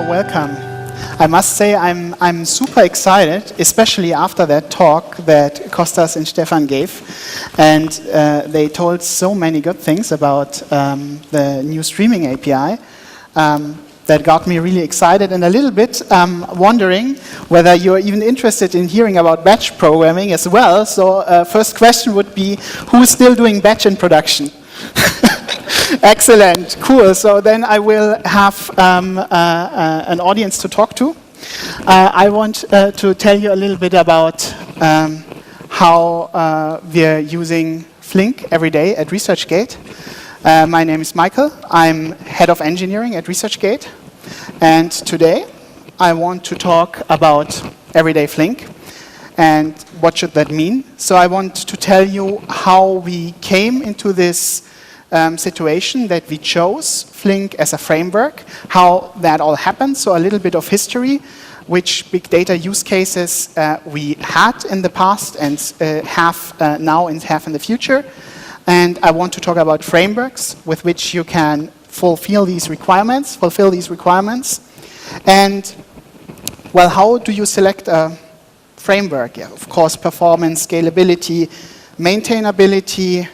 welcome. I must say I'm super excited, especially after that talk that Kostas and Stefan gave. And they told so many good things about the new streaming API that got me really excited and a little bit wondering whether you're even interested in hearing about batch programming as well. So first question would be, who's still doing batch in production? Excellent, cool. So then I will have an audience to talk to. I want to tell you a little bit about how we're using Flink every day at ResearchGate. My name is Michael. I'm head of engineering at ResearchGate. And today I want to talk about everyday Flink and what should that mean. So I want to tell you how we came into this situation that we chose Flink as a framework, how that all happened, so a little bit of history, which big data use cases we had in the past and have now and have in the future. And I want to talk about frameworks with which you can fulfill these requirements. And, well, how do you select a framework? Yeah, of course, performance, scalability, maintainability,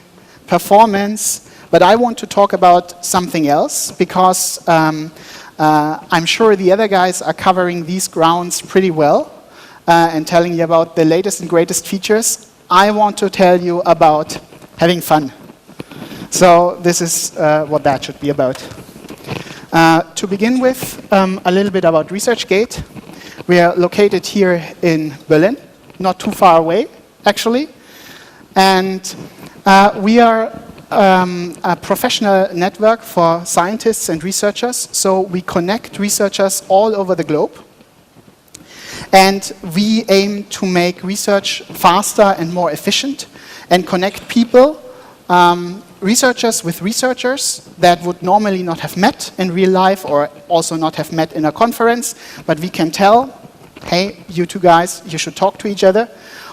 performance. But I want to talk about something else because I'm sure the other guys are covering these grounds pretty well and telling you about the latest and greatest features. I want to tell you about having fun. So this is what that should be about. To begin with, a little bit about ResearchGate. We are located here in Berlin, not too far away, actually. And we are a professional network for scientists and researchers. So we connect researchers all over the globe. And we aim to make research faster and more efficient and connect people, researchers with researchers that would normally not have met in real life or also not have met in a conference. But we can tell, hey, you two guys, you should talk to each other.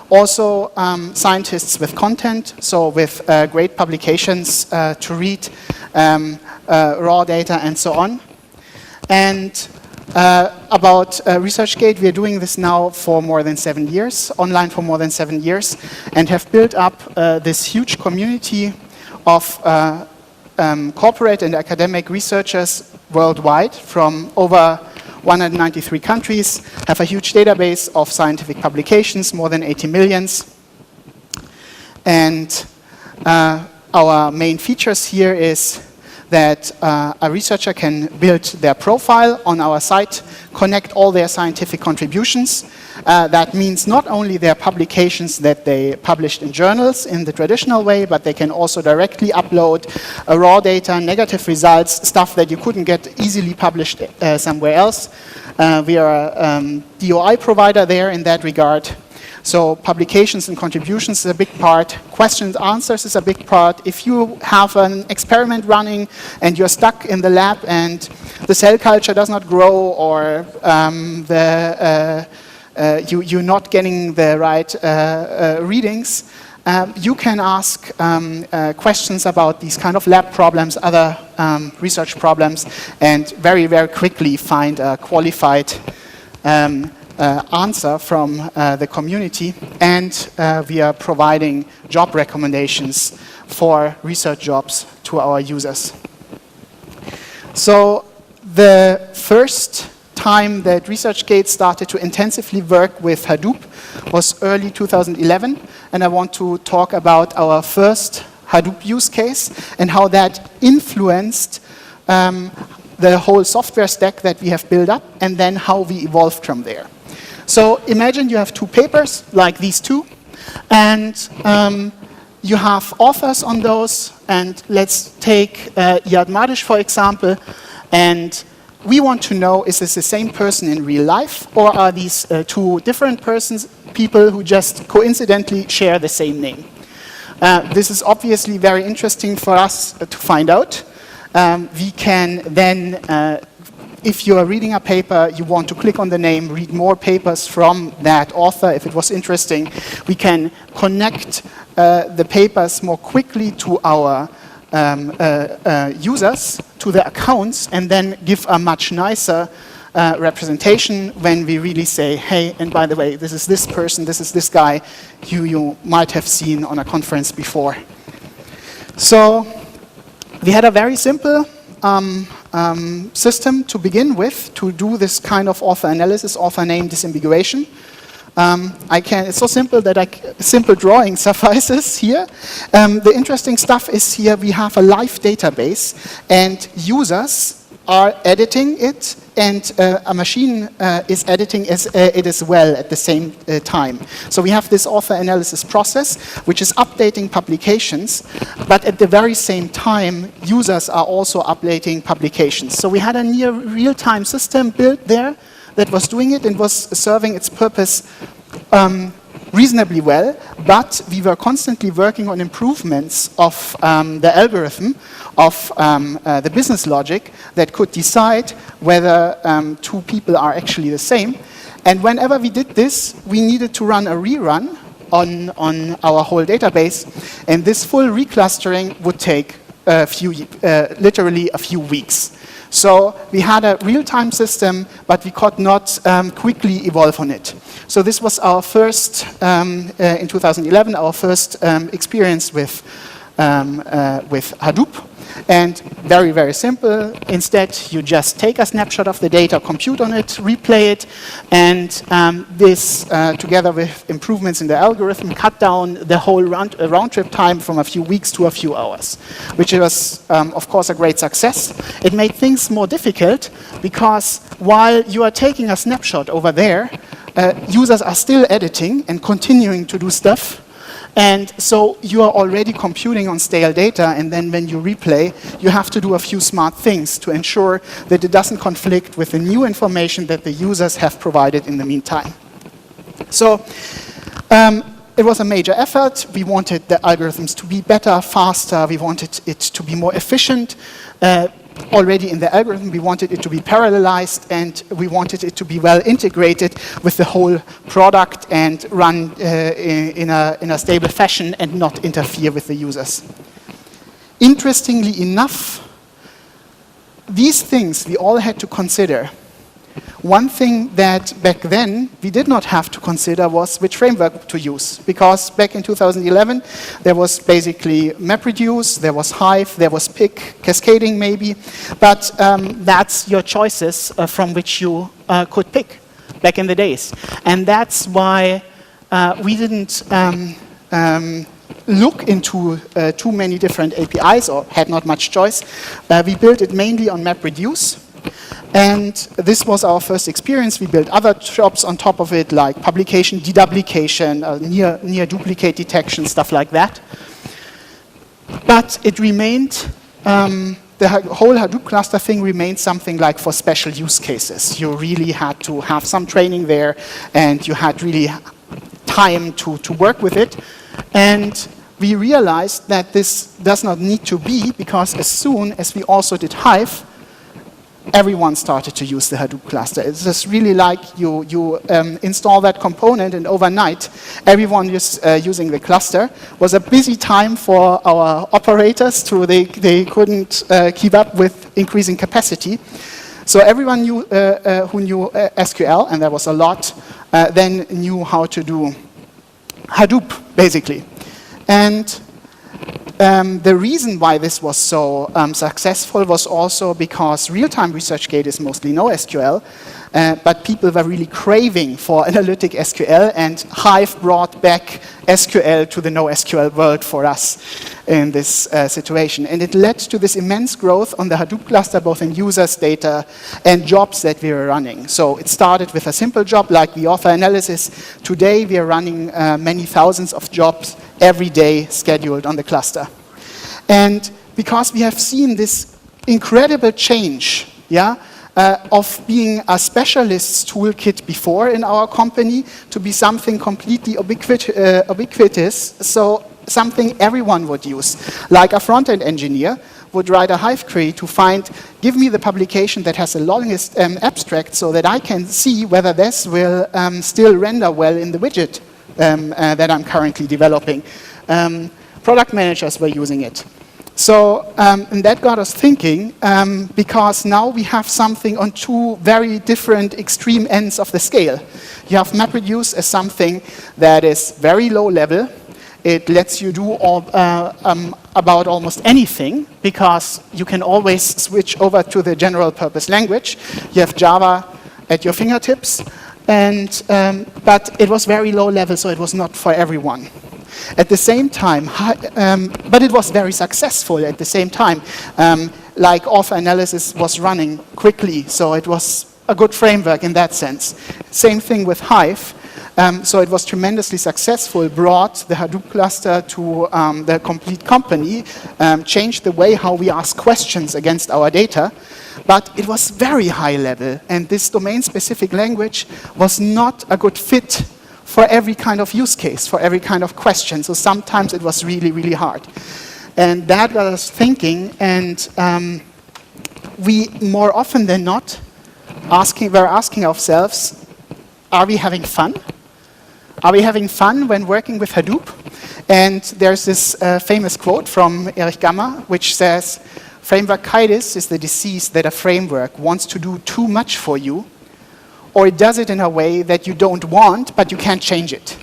Also, scientists with content, so with great publications to read, raw data, and so on. And about ResearchGate, we are doing this now for more than 7 years, online for more than 7 years, and have built up this huge community of corporate and academic researchers worldwide from over 193 countries, have a huge database of scientific publications, more than 80 million. And our main features here is that a researcher can build their profile on our site, connect all their scientific contributions. That means not only their publications that they published in journals in the traditional way, but they can also directly upload raw data, negative results, stuff that you couldn't get easily published somewhere else. We are a DOI provider there in that regard. So publications and contributions is a big part. Questions, answers is a big part. If you have an experiment running and you're stuck in the lab and the cell culture does not grow or you're not getting the right readings, you can ask questions about these kind of lab problems, other research problems, and very, very quickly find a qualified answer from the community. And we are providing job recommendations for research jobs to our users. So the first time that ResearchGate started to intensively work with Hadoop was early 2011, and I want to talk about our first Hadoop use case and how that influenced the whole software stack that we have built up, and then how we evolved from there. So imagine you have two papers, like these two, and you have authors on those, and let's take Iyad Madish, for example, and we want to know, is this the same person in real life, or are these two different people who just coincidentally share the same name? This is obviously very interesting for us to find out. We can then, if you are reading a paper, you want to click on the name, read more papers from that author if it was interesting. We can connect the papers more quickly to our users, to their accounts, and then give a much nicer representation when we really say, hey, and by the way, this is this person, this is this guy you might have seen on a conference before. So we had a very simple system to begin with to do this kind of author analysis, author name disambiguation. It's so simple that simple drawing suffices here. The interesting stuff is here we have a live database and users are editing it and a machine is editing it as well at the same time. So we have this author analysis process which is updating publications, but at the very same time users are also updating publications. So we had a near real-time system built there that was doing it and was serving its purpose reasonably well, but we were constantly working on improvements of the algorithm, of the business logic that could decide whether two people are actually the same. And whenever we did this, we needed to run a rerun on our whole database, and this full reclustering would take literally a few weeks. So we had a real-time system, but we could not quickly evolve on it. So this was our first, in 2011, our first experience with Hadoop. And very, very simple. Instead, you just take a snapshot of the data, compute on it, replay it, and this, together with improvements in the algorithm, cut down the whole round trip time from a few weeks to a few hours, which was, of course, a great success. It made things more difficult because while you are taking a snapshot over there, users are still editing and continuing to do stuff. And so you are already computing on stale data, and then when you replay, you have to do a few smart things to ensure that it doesn't conflict with the new information that the users have provided in the meantime. So it was a major effort. We wanted the algorithms to be better, faster. We wanted it to be more efficient. Already in the algorithm, we wanted it to be parallelized, and we wanted it to be well integrated with the whole product and run in a stable fashion and not interfere with the users. Interestingly enough, these things we all had to consider. One thing that back then we did not have to consider was which framework to use, because back in 2011 there was basically MapReduce, there was Hive, there was Pick, cascading maybe, but that's your choices from which you could pick back in the days. And that's why we didn't look into too many different APIs or had not much choice. We built it mainly on MapReduce. And this was our first experience. We built other jobs on top of it, like publication, deduplication, near duplicate detection, stuff like that. But it remained, the whole Hadoop cluster thing remained something like for special use cases. You really had to have some training there, and you had really time to work with it. And we realized that this does not need to be, because as soon as we also did Hive, everyone started to use the Hadoop cluster. It's just really like you install that component, and overnight everyone is using the cluster. It was a busy time for our operators. They couldn't keep up with increasing capacity. So everyone who knew SQL, and there was a lot, then knew how to do Hadoop, basically. And the reason why this was so successful was also because real-time ResearchGate is mostly NoSQL, but people were really craving for analytic SQL, and Hive brought back SQL to the NoSQL world for us in this situation. And it led to this immense growth on the Hadoop cluster, both in users, data, and jobs that we were running. So it started with a simple job like the author analysis. Today we are running many thousands of jobs every day scheduled on the cluster. And because we have seen this incredible change, of being a specialist's toolkit before in our company to be something completely ubiquitous, so something everyone would use. Like a front-end engineer would write a Hive query to find, give me the publication that has the longest abstract so that I can see whether this will still render well in the widget that I'm currently developing. Product managers were using it. So, and that got us thinking, because now we have something on two very different extreme ends of the scale. You have MapReduce as something that is very low level. It lets you do about almost anything, because you can always switch over to the general purpose language. You have Java at your fingertips, and, but it was very low level, so it was not for everyone. At the same time, but it was very successful at the same time. Like author analysis was running quickly, so it was a good framework in that sense. Same thing with Hive. So it was tremendously successful, brought the Hadoop cluster to the complete company, changed the way how we ask questions against our data, but it was very high level, and this domain-specific language was not a good fit for every kind of use case, for every kind of question. So sometimes it was really, really hard. And that got us thinking, and we, more often than not, were asking ourselves, are we having fun? Are we having fun when working with Hadoop? And there's this famous quote from Erich Gamma, which says, frameworkitis is the disease that a framework wants to do too much for you, or it does it in a way that you don't want, but you can't change it.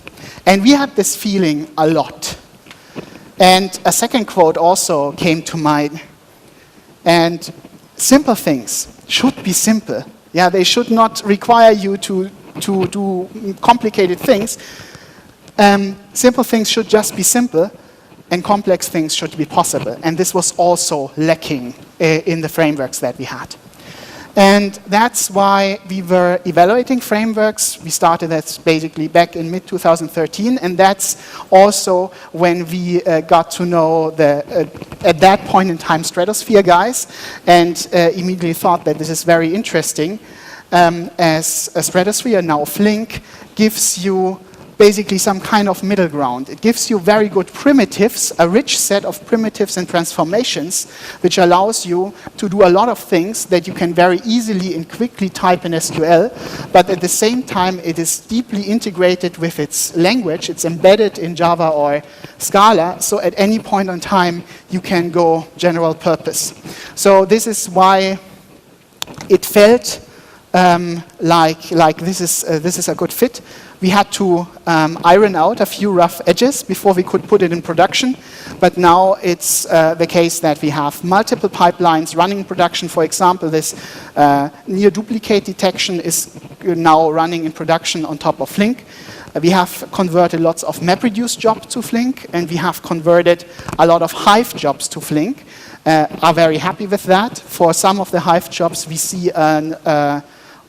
And we had this feeling a lot. And a second quote also came to mind. And simple things should be simple. Yeah, they should not require you to do complicated things. Simple things should just be simple, and complex things should be possible. And this was also lacking in the frameworks that we had. And that's why we were evaluating frameworks. We started that basically back in mid-2013, and that's also when we got to know the, at that point in time, Stratosphere guys, and immediately thought that this is very interesting, as a Stratosphere, now Flink, gives you basically some kind of middle ground. It gives you very good primitives, a rich set of primitives and transformations, which allows you to do a lot of things that you can very easily and quickly type in SQL, but at the same time it is deeply integrated with its language. It's embedded in Java or Scala, so at any point in time you can go general purpose. So this is why it felt like this is a good fit. We had to iron out a few rough edges before we could put it in production, but now it's the case that we have multiple pipelines running in production. For example, this near duplicate detection is now running in production on top of Flink. We have converted lots of MapReduce jobs to Flink, and we have converted a lot of Hive jobs to Flink. Are very happy with that. For some of the Hive jobs, we see an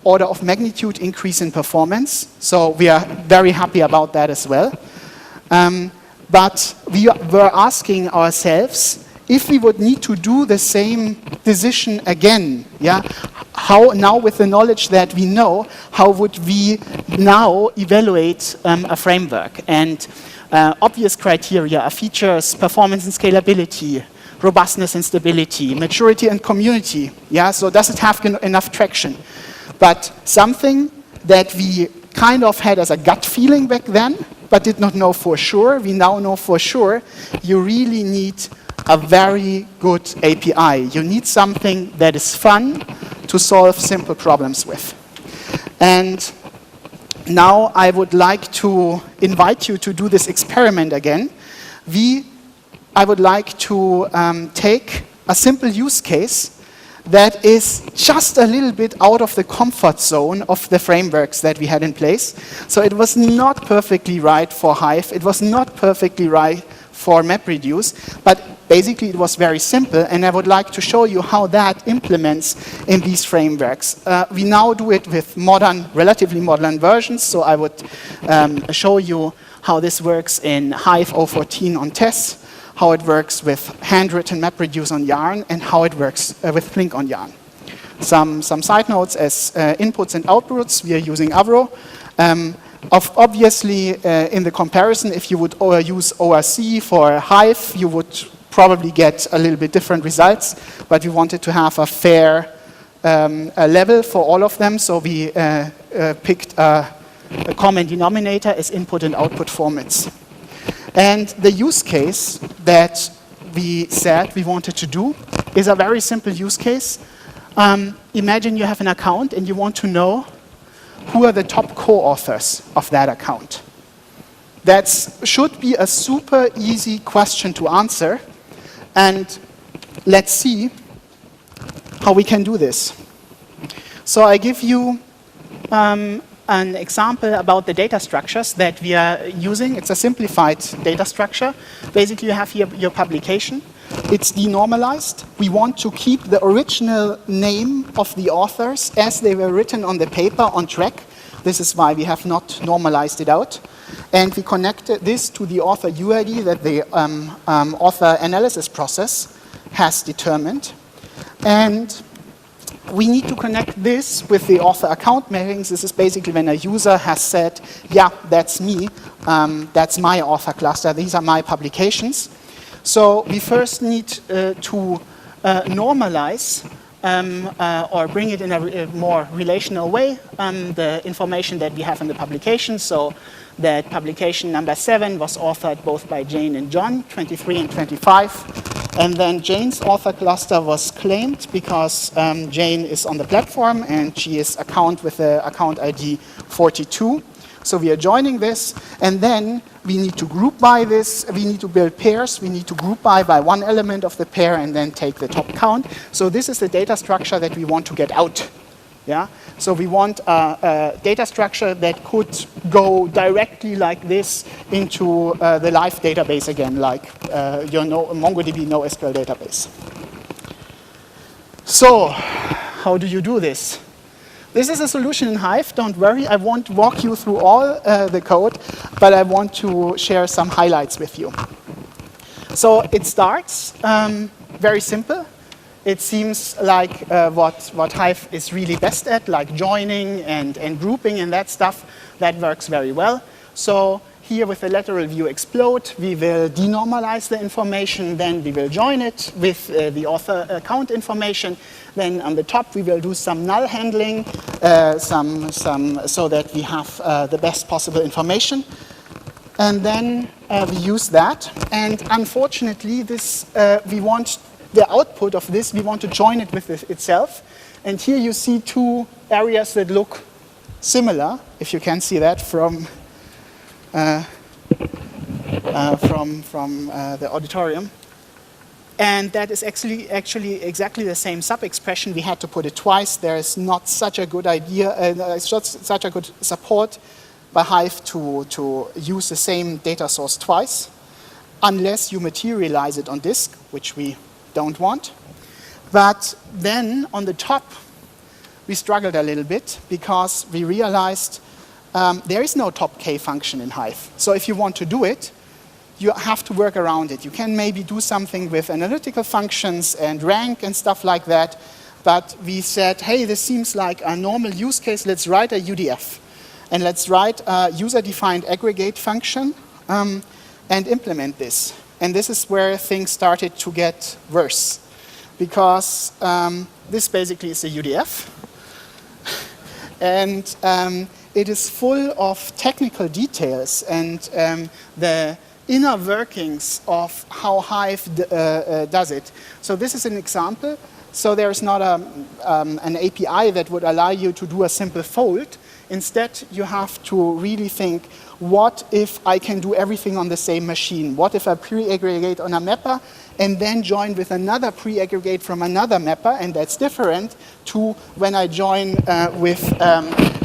order of magnitude increase in performance. So we are very happy about that as well. But we were asking ourselves if we would need to do the same decision again. Yeah, how now, with the knowledge that we know, how would we now evaluate a framework? And obvious criteria are features, performance and scalability, robustness and stability, maturity and community. Yeah, so does it have enough traction? But something that we kind of had as a gut feeling back then, but did not know for sure, we now know for sure, you really need a very good API. You need something that is fun to solve simple problems with. And now I would like to invite you to do this experiment again. I would like to take a simple use case that is just a little bit out of the comfort zone of the frameworks that we had in place. So it was not perfectly right for Hive, it was not perfectly right for MapReduce, but basically it was very simple, and I would like to show you how that implements in these frameworks. We now do it with modern, relatively modern versions, so I would show you how this works in Hive 014 on TESS, how it works with handwritten MapReduce on Yarn, and how it works with Flink on Yarn. Some side notes as inputs and outputs, we are using Avro. Obviously, in the comparison, if you would use ORC for Hive, you would probably get a little bit different results, but we wanted to have a fair level for all of them, so we picked a common denominator as input and output formats. And the use case that we said we wanted to do is a very simple use case. Imagine you have an account and you want to know who are the top co-authors of that account. That should be a super easy question to answer. And let's see how we can do this. So I give you an example about the data structures that we are using. It's a simplified data structure. Basically, you have here your publication. It's denormalized. We want to keep the original name of the authors as they were written on the paper on track. This is why we have not normalized it out. And we connected this to the author UID that the author analysis process has determined. And we need to connect this with the author account mappings. This is basically when a user has said, yeah, that's me, that's my author cluster, these are my publications. So we first need to normalize or bring it in a more relational way, the information that we have in the publication. So that publication number 7 was authored both by Jane and John, 23 and 25. And then Jane's author cluster was claimed because Jane is on the platform and she is with the account ID 42. So we are joining this, and then we need to group by this. We need to build pairs. We need to group by one element of the pair and then take the top count. So this is the data structure that we want to get out. Yeah. So we want a data structure that could go directly like this into the live database again, like your MongoDB NoSQL database. So how do you do this? This is a solution in Hive, don't worry. I won't walk you through all the code, but I want to share some highlights with you. So it starts very simple. It seems like what Hive is really best at, like joining and grouping and that stuff, that works very well. So here with the lateral view explode, we will denormalize the information, then we will join it with the author account information. Then on the top, we will do some null handling, so that we have the best possible information. And then we use that. And unfortunately, this we want the output of this, we want to join it with itself. And here you see two areas that look similar, if you can see that from the auditorium. And that is actually exactly the same sub-expression. We had to put it twice. There is not such a good idea, such a good support by Hive to use the same data source twice, unless you materialize it on disk, which we don't want. But then on the top, we struggled a little bit because we realized there is no top K function in Hive. So if you want to do it, you have to work around it. You can maybe do something with analytical functions and rank and stuff like that. But we said, hey, this seems like a normal use case. Let's write a UDF. And let's write a user-defined aggregate function and implement this. And this is where things started to get worse. Because this basically is a UDF. And it is full of technical details and the inner workings of how Hive does it. So this is an example. So there is not an API that would allow you to do a simple fold. Instead, you have to really think, what if I can do everything on the same machine? What if I pre-aggregate on a mapper and then join with another pre-aggregate from another mapper, and that's different to when I join with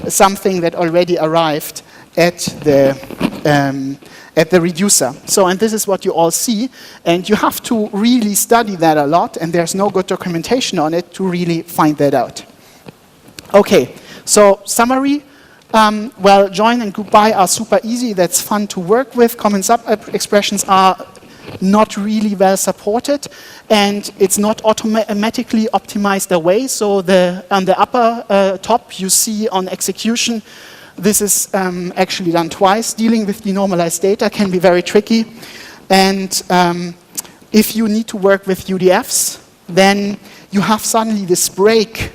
something that already arrived at the reducer. So, and this is what you all see, and you have to really study that a lot, and there's no good documentation on it to really find that out. Okay, so summary. Well, join and group by are super easy. That's fun to work with. Common sub-expressions are not really well supported, and it's not automatically optimized away. So on the upper top, you see on execution, this is actually done twice. Dealing with denormalized data can be very tricky. And if you need to work with UDFs, then you have suddenly this break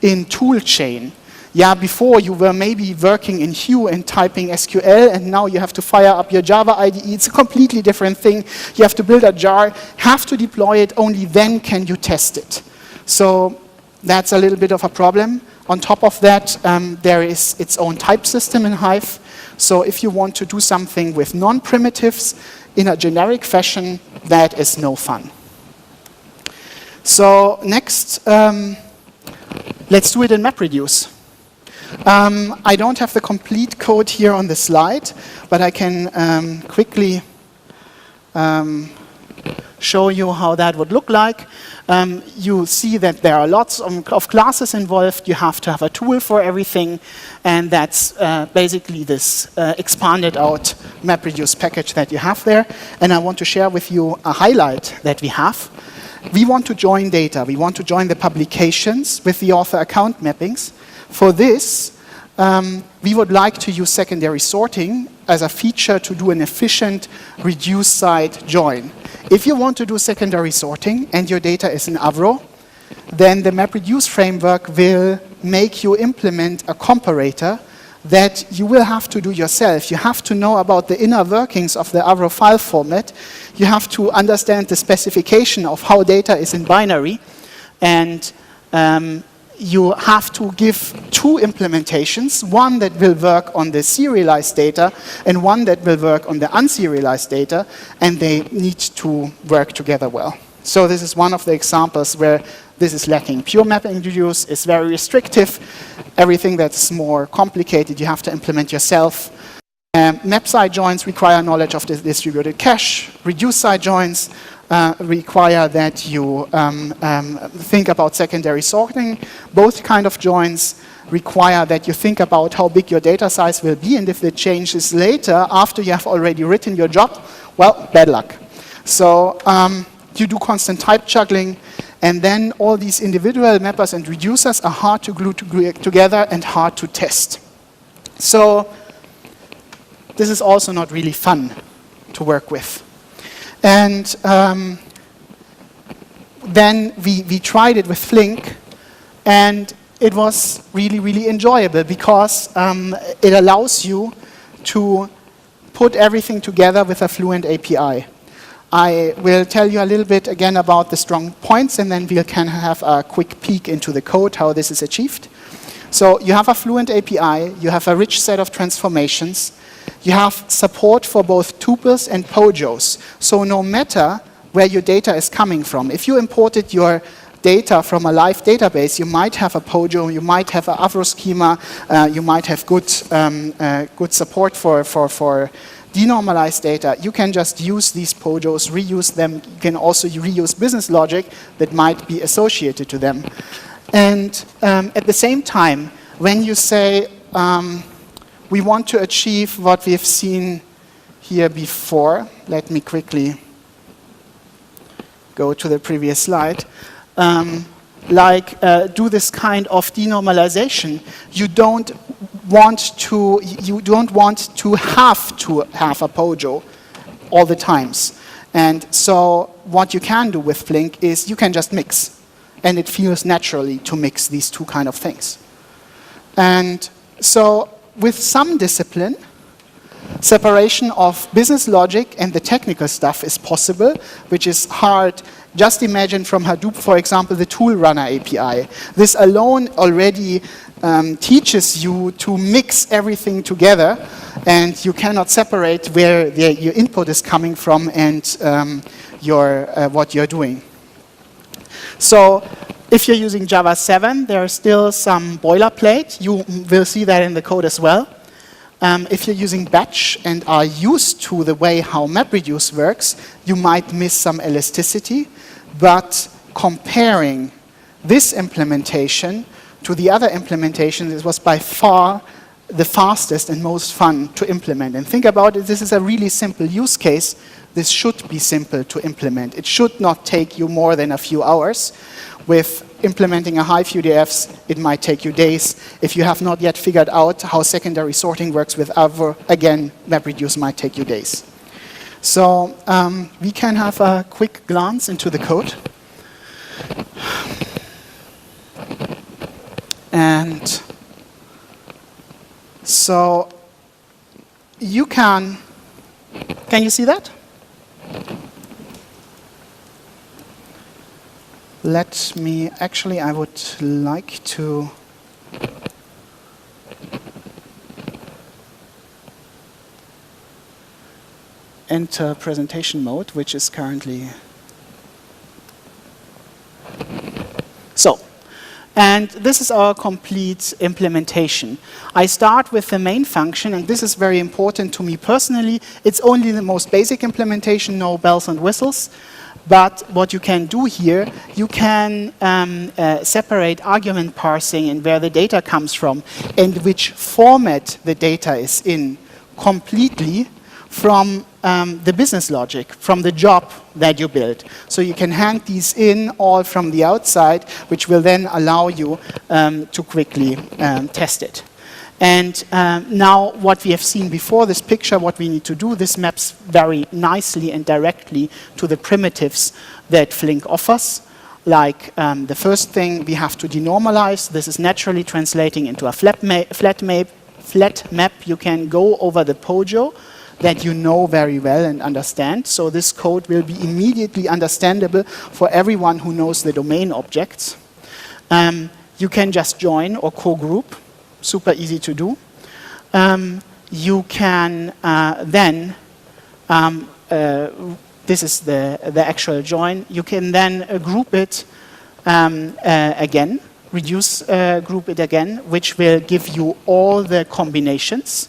in tool chain. Yeah, before you were maybe working in Hue and typing SQL, and now you have to fire up your Java IDE. It's a completely different thing. You have to build a jar, have to deploy it, only then can you test it. So that's a little bit of a problem. On top of that, there is its own type system in Hive. So if you want to do something with non-primitives in a generic fashion, that is no fun. So next, let's do it in MapReduce. I don't have the complete code here on the slide, but I can quickly show you how that would look like. You see that there are lots of classes involved. You have to have a tool for everything, and that's basically this expanded out MapReduce package that you have there. And I want to share with you a highlight that we have. We want to join data. We want to join the publications with the author account mappings. For this, we would like to use secondary sorting as a feature to do an efficient reduced site join. If you want to do secondary sorting and your data is in Avro, then the MapReduce framework will make you implement a comparator that you will have to do yourself. You have to know about the inner workings of the Avro file format. You have to understand the specification of how data is in binary, and you have to give two implementations, one that will work on the serialized data and one that will work on the unserialized data, and they need to work together well. So this is one of the examples where this is lacking. Pure MapReduce is very restrictive. Everything that's more complicated you have to implement yourself. Map side joins require knowledge of the distributed cache. Reduce side joins require that you think about secondary sorting. Both kind of joins require that you think about how big your data size will be, and if it changes later after you have already written your job, well, bad luck. So you do constant type juggling, and then all these individual mappers and reducers are hard to glue together and hard to test. So this is also not really fun to work with. And then we tried it with Flink, and it was really, really enjoyable because it allows you to put everything together with a Fluent API. I will tell you a little bit again about the strong points, and then we can have a quick peek into the code, how this is achieved. So you have a Fluent API, you have a rich set of transformations, you have support for both tuples and POJOs. So no matter where your data is coming from, if you imported your data from a live database, you might have a POJO, you might have an Avro schema, you might have good support for denormalized data. You can just use these POJOs, reuse them. You can also reuse business logic that might be associated to them. And at the same time, when you say, we want to achieve what we've seen here before, let me quickly go to the previous slide, do this kind of denormalization, you don't want to have a POJO all the times. And so what you can do with Flink is you can just mix, and it feels naturally to mix these two kind of things. And so with some discipline, separation of business logic and the technical stuff is possible, which is hard. Just imagine from Hadoop, for example, the tool runner API. This alone already teaches you to mix everything together, and you cannot separate where your input is coming from and what you're doing. So if you're using Java 7, there are still some boilerplate. You will see that in the code as well. If you're using batch and are used to the way how MapReduce works, you might miss some elasticity. But comparing this implementation to the other implementations, it was by far the fastest and most fun to implement. And think about it, this is a really simple use case. This should be simple to implement. It should not take you more than a few hours. With implementing a Hive UDFs, it might take you days. If you have not yet figured out how secondary sorting works with Avro, again, MapReduce might take you days. So we can have a quick glance into the code. And So you can you see that? Let me, actually I would like to enter presentation mode, which is currently, so. And this is our complete implementation. I start with the main function, and this is very important to me personally. It's only the most basic implementation, no bells and whistles. But what you can do here, you can separate argument parsing and where the data comes from and which format the data is in completely from the business logic, from the job that you build. So you can hand these in all from the outside, which will then allow you to quickly test it. And now what we have seen before, this picture, what we need to do, this maps very nicely and directly to the primitives that Flink offers. Like the first thing, we have to denormalize. This is naturally translating into a flat map. You can go over the POJO that you know very well and understand. So this code will be immediately understandable for everyone who knows the domain objects. You can just join or co-group. Super easy to do. You can then, this is the actual join, you can then group it again, reduce group it again, which will give you all the combinations.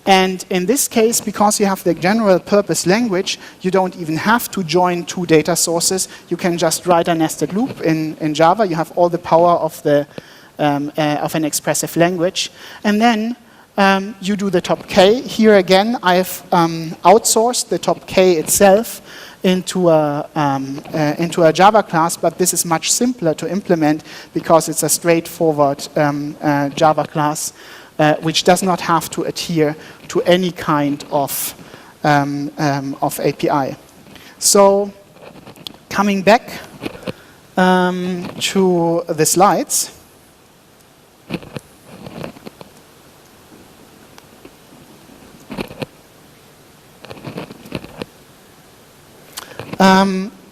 And in this case, because you have the general purpose language, you don't even have to join two data sources. You can just write a nested loop in Java. You have all the power of an expressive language. And then you do the top K. Here again, I've outsourced the top K itself into a Java class, but this is much simpler to implement because it's a straightforward Java class which does not have to adhere to any kind of API. So coming back to the slides.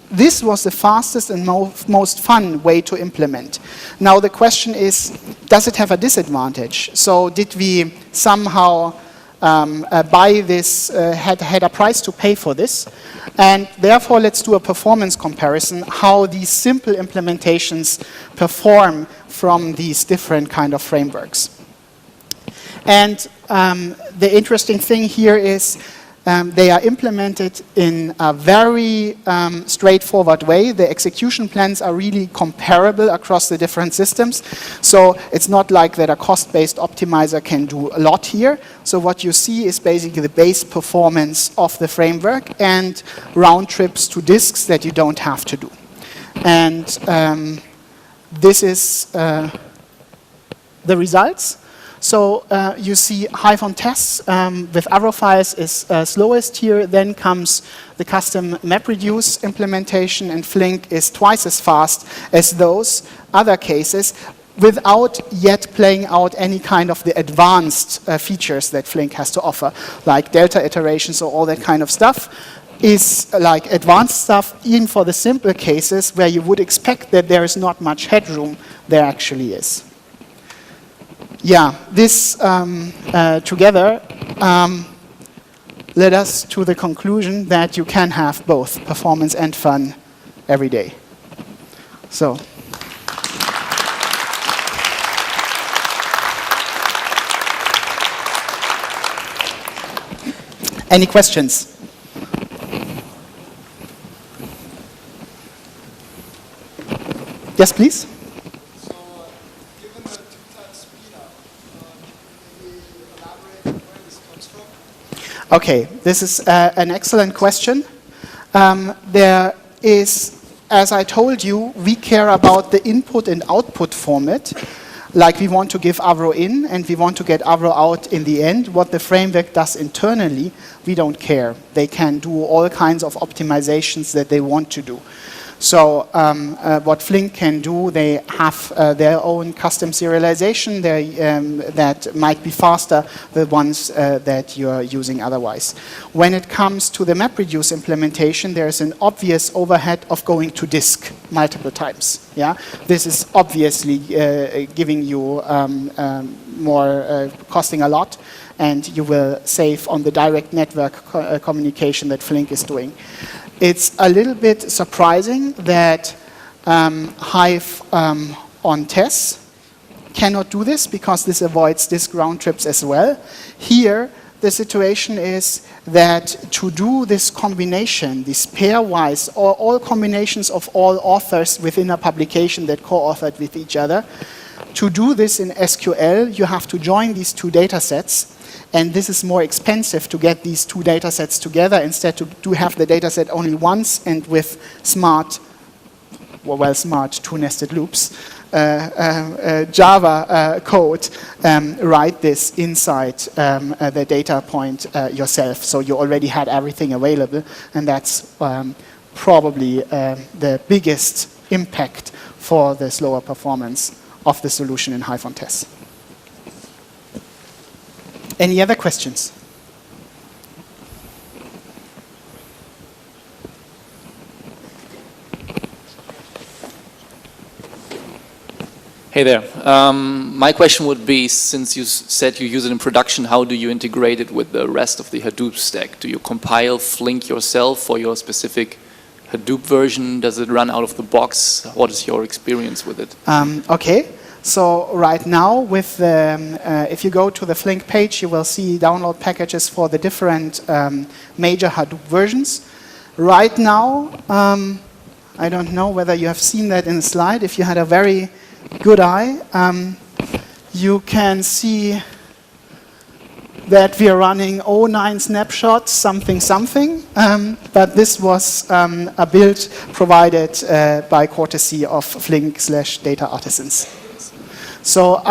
This was the fastest and most fun way to implement. Now the question is, does it have a disadvantage? So did we somehow buy this, had a price to pay for this? And therefore let's do a performance comparison, how these simple implementations perform from these different kind of frameworks. And the interesting thing here is they are implemented in a very straightforward way. The execution plans are really comparable across the different systems. So it's not like that a cost-based optimizer can do a lot here. So what you see is basically the base performance of the framework and round trips to disks that you don't have to do. And this is the results. So you see Hyphon tests with arrow files is slowest here. Then comes the custom MapReduce implementation, and Flink is twice as fast as those other cases without yet playing out any kind of the advanced features that Flink has to offer, like delta iterations or all that kind of stuff. Is like advanced stuff, even for the simple cases where you would expect that there is not much headroom, there actually is. Yeah, this together led us to the conclusion that you can have both performance and fun every day. So. Any questions? Yes, please. Okay, this is an excellent question. There is, as I told you, we care about the input and output format. Like we want to give Avro in and we want to get Avro out in the end. What the framework does internally, we don't care. They can do all kinds of optimizations that they want to do. So what Flink can do, they have their own custom serialization that might be faster than the ones that you're using otherwise. When it comes to the MapReduce implementation, there's an obvious overhead of going to disk multiple times. Yeah, this is obviously giving you more, costing a lot, and you will save on the direct network communication that Flink is doing. It's a little bit surprising that Hive on TESS cannot do this, because this avoids disk round trips as well. Here, the situation is that to do this combination, this pairwise, or all combinations of all authors within a publication that co-authored with each other, to do this in SQL, you have to join these two data sets. And this is more expensive to get these two data sets together, instead to have the data set only once, and with smart two-nested loops, Java code, write this inside the data point yourself. So you already had everything available, and that's probably the biggest impact for the slower performance of the solution in Hive on TESS. Any other questions? Hey there. My question would be, since you said you use it in production, how do you integrate it with the rest of the Hadoop stack? Do you compile Flink yourself for your specific Hadoop version? Does it run out of the box? What is your experience with it? Okay. So right now, with if you go to the Flink page, you will see download packages for the different major Hadoop versions. Right now, I don't know whether you have seen that in the slide. If you had a very good eye, you can see that we are running 09 snapshots, something, but this was a build provided by courtesy of Flink/Data Artisans. So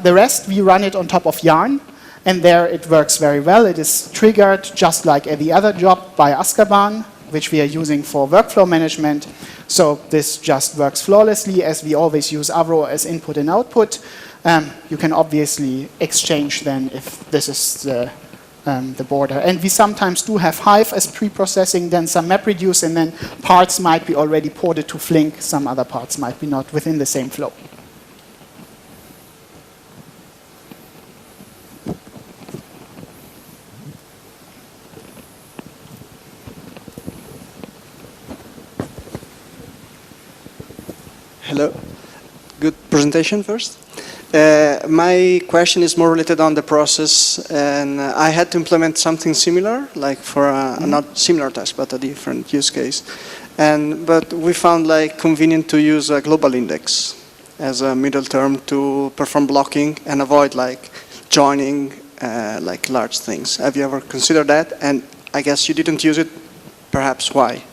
the rest, we run it on top of Yarn, and there it works very well. It is triggered just like any other job by Azkaban, which we are using for workflow management. So this just works flawlessly, as we always use Avro as input and output. You can obviously exchange then if this is the border. And we sometimes do have Hive as pre-processing, then some MapReduce, and then parts might be already ported to Flink. Some other parts might be not within the same flow. Hello. Good presentation first. My question is more related on the process, and I had to implement something similar, like for a not similar task, but a different use case. But we found like convenient to use a global index as a middle term to perform blocking and avoid like joining like large things. Have you ever considered that? And I guess you didn't use it. Perhaps why?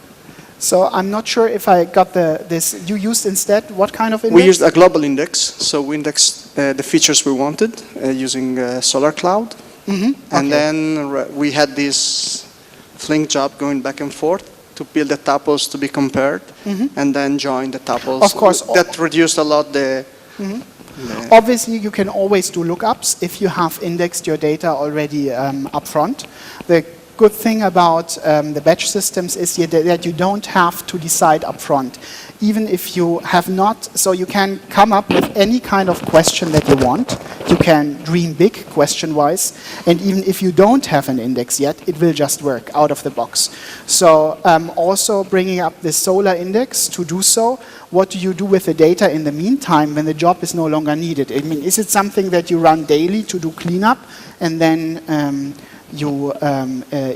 So I'm not sure if I got this. You used instead what kind of index? We used a global index. So we indexed the features we wanted using Solar Cloud. And then we had this Flink job going back and forth to build the tuples to be compared, and then join the tuples. Of course. That reduced a lot the... Obviously, you can always do lookups if you have indexed your data already up front. The good thing about the batch systems is that you don't have to decide up front. Even if you have not, so you can come up with any kind of question that you want. You can dream big question-wise, and even if you don't have an index yet, it will just work out of the box. So also bringing up the Solar index to do so, what do you do with the data in the meantime when the job is no longer needed? I mean, is it something that you run daily to do cleanup, and then you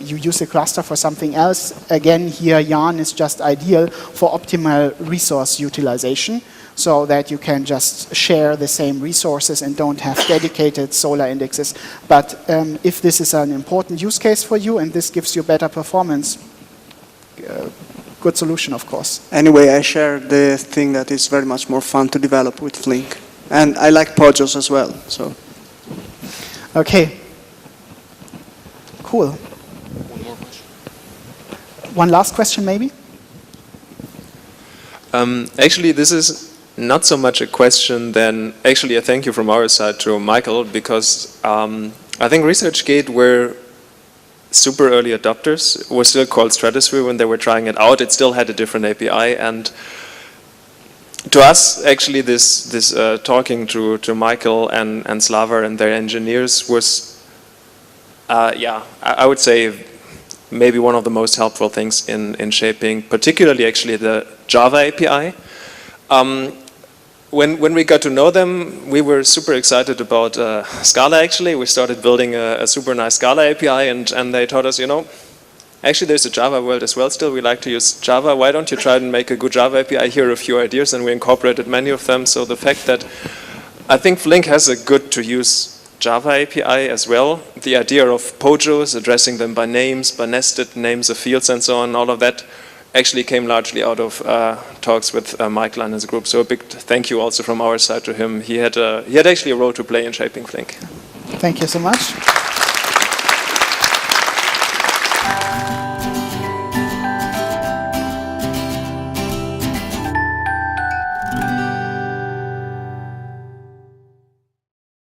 use the cluster for something else? Again, here Yarn is just ideal for optimal resource utilization, so that you can just share the same resources and don't have dedicated Solar indexes. But if this is an important use case for you and this gives you better performance, good solution, of course. Anyway, I share the thing that is very much more fun to develop with Flink. And I like Pojos as well. So. Okay. Cool. One more question. One last question, maybe? Actually, this is not so much a question than actually a thank you from our side to Michael, because I think ResearchGate were super early adopters. It was still called Stratosphere when they were trying it out. It still had a different API, and to us, actually, this talking to Michael and Slava and their engineers was, yeah, I would say maybe one of the most helpful things in shaping, particularly actually the Java API. When we got to know them, we were super excited about Scala actually. We started building a super nice Scala API, and they told us, you know, actually there's a Java world as well still. We like to use Java. Why don't you try and make a good Java API? Here are a few ideas, and we incorporated many of them. So the fact that I think Flink has a good to use Java API as well. The idea of POJOs, addressing them by names, by nested names of fields and so on, all of that actually came largely out of talks with Michael and his group. So a big thank you also from our side to him. He had actually a role to play in shaping Flink. Thank you so much.